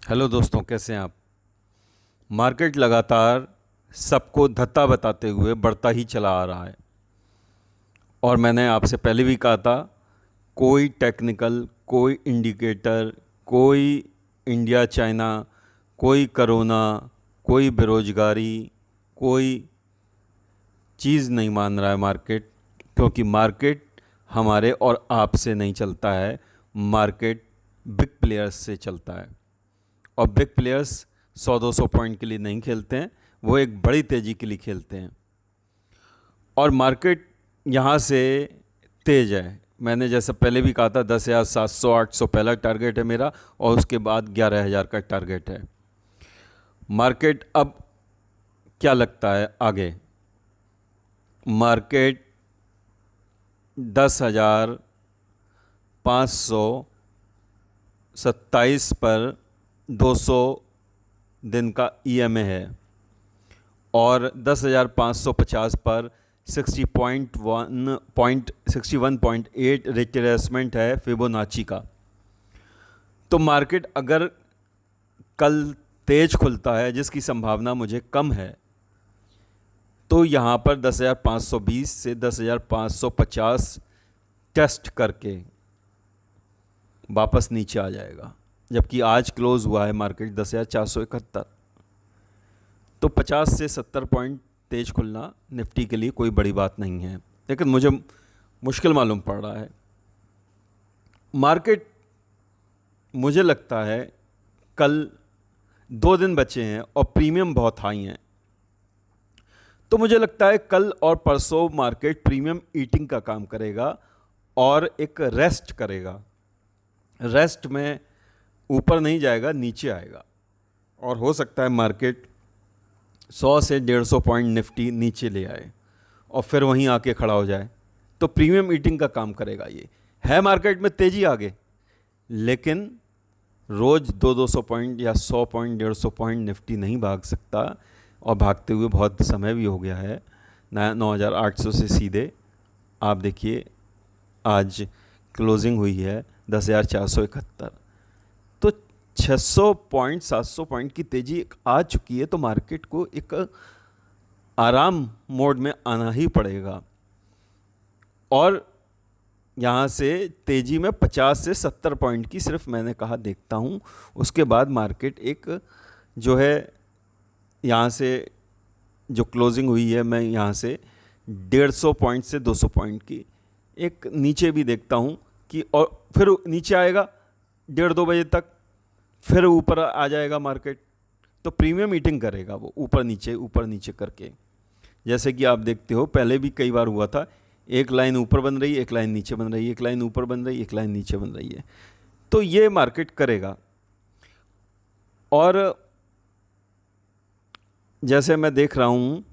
Hello दोस्तों, कैसे हैं आप। मार्केट लगातार सबको धत्ता बताते हुए बढ़ता ही चला आ रहा है। और मैंने आपसे पहले भी कहा था, कोई टेक्निकल, कोई इंडिकेटर, कोई इंडिया चाइना, कोई करोना, कोई बेरोजगारी, कोई चीज़ नहीं मान रहा है मार्केट। क्योंकि मार्केट हमारे और आपसे नहीं चलता है, मार्केट बिग प्लेयर्स से चलता है। और बिग प्लेयर्स 100-200 पॉइंट के लिए नहीं खेलते हैं, वो एक बड़ी तेज़ी के लिए खेलते हैं। और मार्केट यहाँ से तेज़ है। मैंने जैसा पहले भी कहा था, 10,700-800 पहला टारगेट है मेरा, और उसके बाद 11,000 का टारगेट है। मार्केट अब क्या लगता है आगे। मार्केट 10,527 पर 200 दिन का ईएमए है, और 10,550 पर 61.8 रिट्रेसमेंट है फिबोनाची का। तो मार्केट अगर कल तेज खुलता है, जिसकी संभावना मुझे कम है, तो यहाँ पर 10,520 से 10,550 टेस्ट करके वापस नीचे आ जाएगा। जबकि आज क्लोज हुआ है मार्केट 10,471। तो 50 से 70 पॉइंट तेज खुलना निफ्टी के लिए कोई बड़ी बात नहीं है, लेकिन मुझे मुश्किल मालूम पड़ रहा है। मार्केट, मुझे लगता है, कल 2 दिन बचे हैं और प्रीमियम बहुत हाई हैं। तो मुझे लगता है कल और परसों मार्केट प्रीमियम ईटिंग का काम करेगा और एक रेस्ट करेगा। रेस्ट में ऊपर नहीं जाएगा, नीचे आएगा। और हो सकता है मार्केट 100 से 150 पॉइंट निफ्टी नीचे ले आए और फिर वहीं आके खड़ा हो जाए। तो प्रीमियम ईटिंग का काम करेगा। ये है मार्केट में तेज़ी आगे, लेकिन रोज़ 200-200 पॉइंट या 100 पॉइंट 150 पॉइंट निफ्टी नहीं भाग सकता। और भागते हुए बहुत समय भी हो गया है। 9,800 से सीधे आप देखिए, आज क्लोजिंग हुई है 10,471। तो 600 पॉइंट 700 पॉइंट की तेज़ी आ चुकी है। तो मार्केट को एक आराम मोड में आना ही पड़ेगा। और यहाँ से तेज़ी में 50 से 70 पॉइंट की सिर्फ मैंने कहा देखता हूँ। उसके बाद मार्केट एक जो है, यहाँ से जो क्लोजिंग हुई है, मैं यहाँ से 150 पॉइंट से 200 पॉइंट की एक नीचे भी देखता हूँ कि, और फिर नीचे आएगा 1:30-2 बजे तक, फिर ऊपर आ जाएगा मार्केट। तो प्रीमियम ईटिंग करेगा वो, ऊपर नीचे करके। जैसे कि आप देखते हो, पहले भी कई बार हुआ था, एक लाइन ऊपर बन रही है, एक लाइन नीचे बन रही है, एक लाइन ऊपर बन रही है, एक लाइन नीचे बन रही है। तो ये मार्केट करेगा। और जैसे मैं देख रहा हूँ,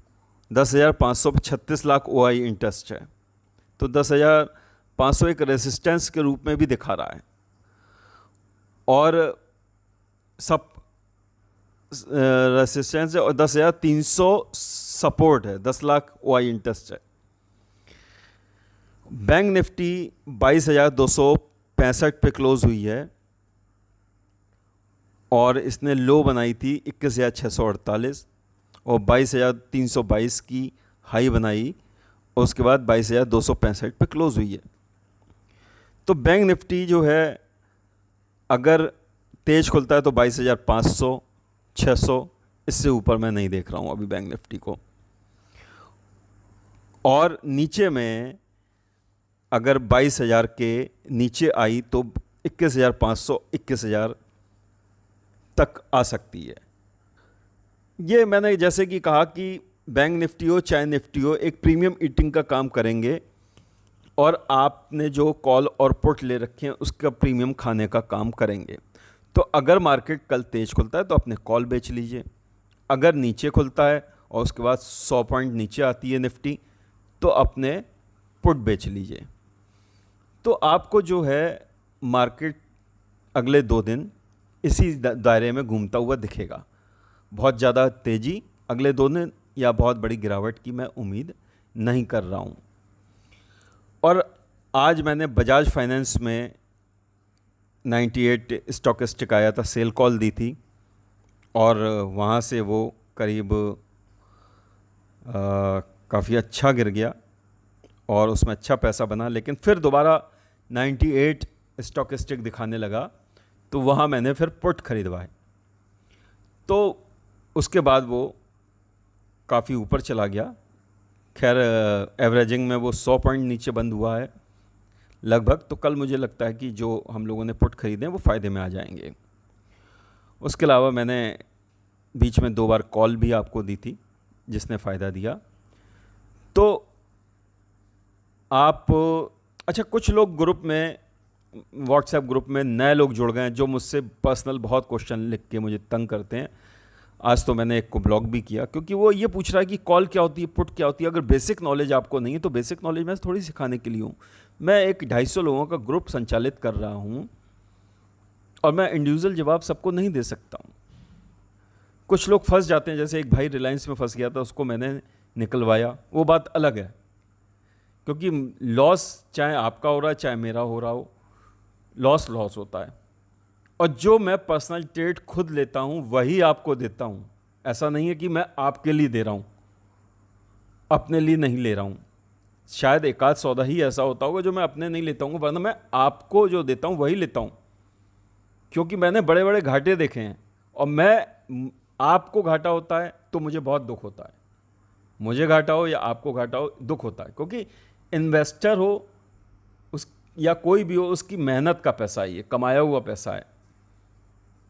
10,536 लाख ओआई इंटरेस्ट है। तो 10,500 एक रेसिस्टेंस के रूप में भी दिखा रहा है। और सब रेसिस्टेंस है, और 10,300 सपोर्ट है। 10 लाख ओआई इंटरेस्ट है। बैंक निफ्टी 22,265 पे क्लोज हुई है, और इसने लो बनाई थी 21,648, और 22,322 की हाई बनाई, और उसके बाद 22,265 पे क्लोज हुई है। तो बैंक निफ्टी जो है, अगर तेज खुलता है तो 22,500, 600, इससे ऊपर मैं नहीं देख रहा हूँ अभी बैंक निफ्टी को। और नीचे में अगर 22,000 के नीचे आई तो 21,500, 21,000 तक आ सकती है। ये मैंने जैसे कि कहा कि बैंक निफ्टी हो चाहे निफ्टी हो, एक प्रीमियम ईटिंग का काम करेंगे, और आपने जो कॉल और पुट ले रखे हैं उसका प्रीमियम खाने का काम करेंगे। तो अगर मार्केट कल तेज खुलता है तो अपने कॉल बेच लीजिए। अगर नीचे खुलता है और उसके बाद 100 पॉइंट नीचे आती है निफ्टी, तो अपने पुट बेच लीजिए। तो आपको जो है मार्केट अगले 2 दिन इसी दायरे में घूमता हुआ दिखेगा। बहुत ज़्यादा तेज़ी अगले 2 दिन या बहुत बड़ी गिरावट की मैं उम्मीद नहीं कर रहा हूँ। और आज मैंने बजाज फाइनेंस में 98 स्टॉकिस्टिक आया था, सेल कॉल दी थी और वहाँ से वो करीब काफ़ी अच्छा गिर गया और उसमें अच्छा पैसा बना, लेकिन फिर दोबारा 98 स्टॉकिस्टिक दिखाने लगा तो वहाँ मैंने फिर पुट खरीदवाए। तो उसके बाद वो काफ़ी ऊपर चला गया। खैर एवरेजिंग में वो 100 पॉइंट नीचे बंद हुआ है लगभग। तो कल मुझे लगता है कि जो हम लोगों ने पुट खरीदे हैं वो फ़ायदे में आ जाएंगे। उसके अलावा मैंने बीच में 2 बार कॉल भी आपको दी थी जिसने फ़ायदा दिया। तो आप अच्छा, कुछ लोग ग्रुप में, व्हाट्सएप ग्रुप में नए लोग जुड़ गए हैं जो मुझसे पर्सनल बहुत क्वेश्चन लिख के मुझे तंग करते हैं। आज तो मैंने एक को ब्लॉक भी किया क्योंकि वो ये पूछ रहा है कि कॉल क्या होती है, पुट क्या होती है। अगर बेसिक नॉलेज आपको नहीं है तो बेसिक नॉलेज मैं थोड़ी सिखाने के लिए हूँ। मैं एक 250 लोगों का ग्रुप संचालित कर रहा हूँ और मैं इंडिविजुअल जवाब सबको नहीं दे सकता हूँ। कुछ लोग फंस जाते हैं, जैसे एक भाई रिलायंस में फंस गया था, उसको मैंने निकलवाया, वो बात अलग है। क्योंकि लॉस चाहे आपका हो रहा है चाहे मेरा हो रहा हो, लॉस लॉस होता है। और जो मैं पर्सनल ट्रेड खुद लेता हूँ वही आपको देता हूँ। ऐसा नहीं है कि मैं आपके लिए दे रहा हूँ, अपने लिए नहीं ले रहा हूँ। शायद एक आध सौदा ही ऐसा होता होगा जो मैं अपने नहीं लेता हूँ, वरना मैं आपको जो देता हूँ वही लेता हूँ। क्योंकि मैंने बड़े बड़े घाटे देखे हैं और मैं, आपको घाटा होता है तो मुझे बहुत दुख होता है। मुझे घाटा हो या आपको घाटा हो, दुख होता है। क्योंकि इन्वेस्टर हो उस या कोई भी हो, उसकी मेहनत का पैसा है, ये कमाया हुआ पैसा है।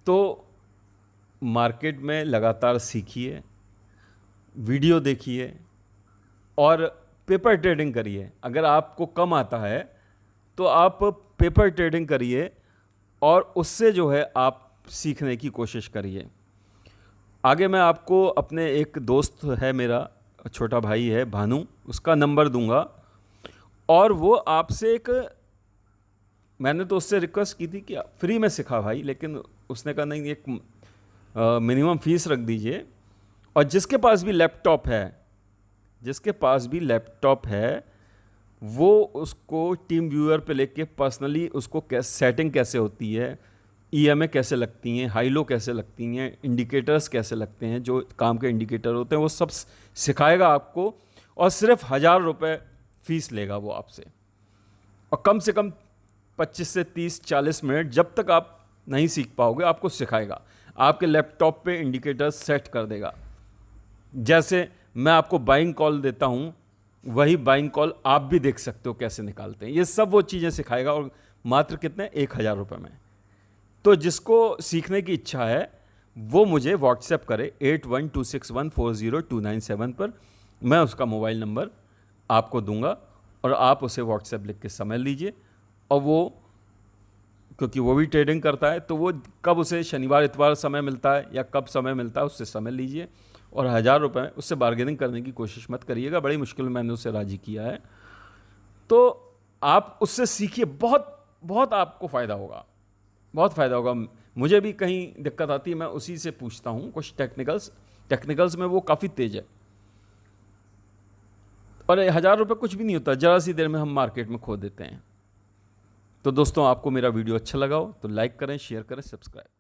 तो मार्केट में लगातार सीखिए, वीडियो देखिए और पेपर ट्रेडिंग करिए। अगर आपको कम आता है तो आप पेपर ट्रेडिंग करिए और उससे जो है आप सीखने की कोशिश करिए। आगे मैं आपको अपने एक दोस्त है, मेरा छोटा भाई है भानु, उसका नंबर दूंगा और वो आपसे एक, मैंने तो उससे रिक्वेस्ट की थी कि फ्री में सिखा भाई, लेकिन उसने कहा नहीं, एक मिनिमम फीस रख दीजिए। और जिसके पास भी लैपटॉप है, वो उसको टीम व्यूअर पे लेके पर्सनली उसको सेटिंग कैसे होती है, ईएमए कैसे लगती हैं, हाई लो कैसे लगती हैं, इंडिकेटर्स कैसे लगते हैं, जो काम के इंडिकेटर होते हैं वो सब सिखाएगा आपको। और सिर्फ 1000 रुपये फ़ीस लेगा वो आपसे, और कम से कम 25 से 30-40 मिनट जब तक आप नहीं सीख पाओगे आपको सिखाएगा। आपके लैपटॉप पे इंडिकेटर्स सेट कर देगा। जैसे मैं आपको बाइंग कॉल देता हूँ, वही बाइंग कॉल आप भी देख सकते हो कैसे निकालते हैं। ये सब वो चीज़ें सिखाएगा और मात्र कितने, 1000 रुपये में। तो जिसको सीखने की इच्छा है वो मुझे व्हाट्सएप करे 8126140297 पर। मैं उसका मोबाइल नंबर आपको दूंगा और आप उसे व्हाट्सएप लिख के समय लीजिए। और वो, क्योंकि वो भी ट्रेडिंग करता है, तो वो कब उसे शनिवार इतवार समय मिलता है या कब समय मिलता है उससे समय लीजिए। और 1000 रुपये उससे बार्गेनिंग करने की कोशिश मत करिएगा। बड़ी मुश्किल में मैंने उससे राज़ी किया है। तो आप उससे सीखिए, बहुत बहुत आपको फ़ायदा होगा, बहुत फ़ायदा होगा। मुझे भी कहीं दिक्कत आती है, मैं उसी से पूछता हूँ कुछ टेक्निकल्स में वो काफ़ी तेज है। और 1000 रुपये कुछ भी नहीं होता, ज़रा सी देर में हम मार्केट में खो देते हैं। तो दोस्तों, आपको मेरा वीडियो अच्छा लगा हो तो लाइक करें, शेयर करें, सब्सक्राइब।